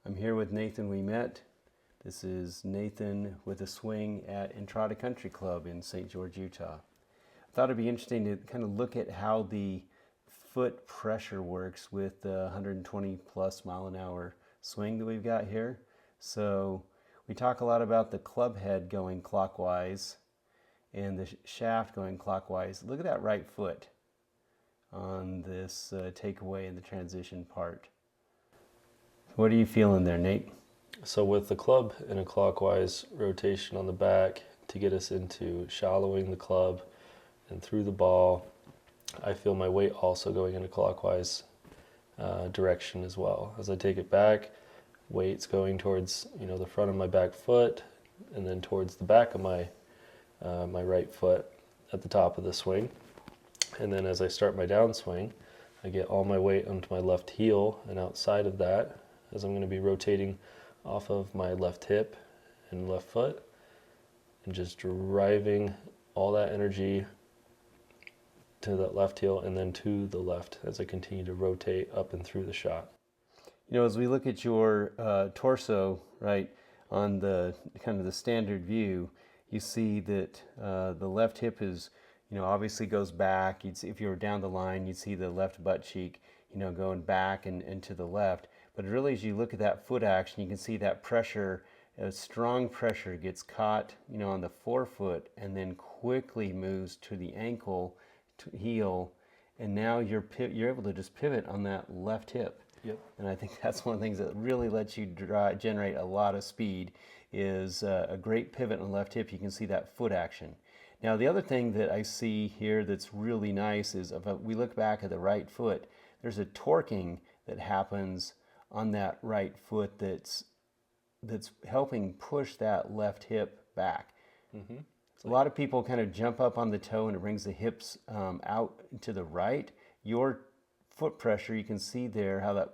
I'm here with Nathan we met. This is Nathan with a swing at Entrada Country Club in St. George, Utah. I thought it'd be interesting to kind of look at how the foot pressure works with the 120 plus mile an hour swing that we've got here. So we talk a lot about the club head going clockwise and the shaft going clockwise. Look at that right foot on this takeaway in the transition part. What are you feeling there, Nate? So with the club in a clockwise rotation on the back to get us into shallowing the club and through the ball, I feel my weight also going in a clockwise direction as well. As I take it back, weight's going towards the front of my back foot and then towards the back of my my right foot at the top of the swing. And then as I start my downswing, I get all my weight onto my left heel, and outside of that, as I'm going to be rotating off of my left hip and left foot and just driving all that energy to that left heel and then to the left as I continue to rotate up and through the shot. As we look at your torso, right, on the kind of the standard view, you see that the left hip is, obviously goes back. If you were down the line, you'd see the left butt cheek, going back and to the left. But really, as you look at that foot action, you can see that pressure, strong pressure gets caught, on the forefoot and then quickly moves to the ankle, to heel, and now you're able to just pivot on that left hip. Yep. And I think that's one of the things that really lets you generate a lot of speed is a great pivot on the left hip. You can see that foot action. Now, the other thing that I see here that's really nice is if we look back at the right foot, there's a torquing that happens on that right foot that's helping push that left hip back. Mm-hmm. A lot of people kind of jump up on the toe and it brings the hips out to the right. Your foot pressure, you can see there how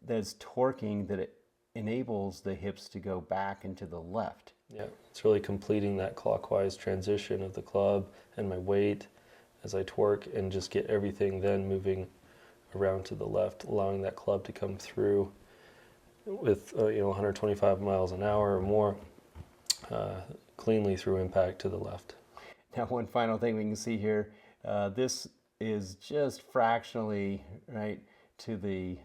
that's torquing that it enables the hips to go back into the left. Yeah, it's really completing that clockwise transition of the club and my weight as I twerk and just get everything then moving around to the left, allowing that club to come through with 125 miles an hour or more cleanly through impact to the left. Now, one final thing we can see here, this is just fractionally right to the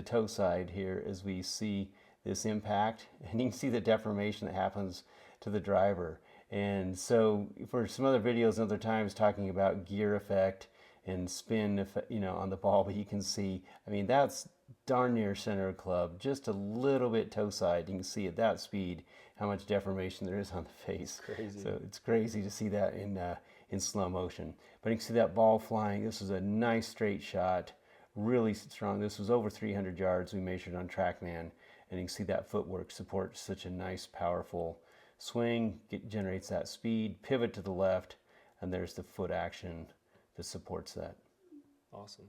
toe side here as we see this impact, and you can see the deformation that happens to the driver. And so for some other videos and other times talking about gear effect and spin effect, on the ball, but you can see, that's darn near center of club, just a little bit toe side. You can see at that speed how much deformation there is on the face. Crazy. So it's crazy to see that in slow motion. But you can see that ball flying. This was a nice straight shot, really strong. This was over 300 yards we measured on TrackMan, and you can see that footwork supports such a nice, powerful swing. Generates that speed, pivot to the left, and there's the foot action that supports that. Awesome.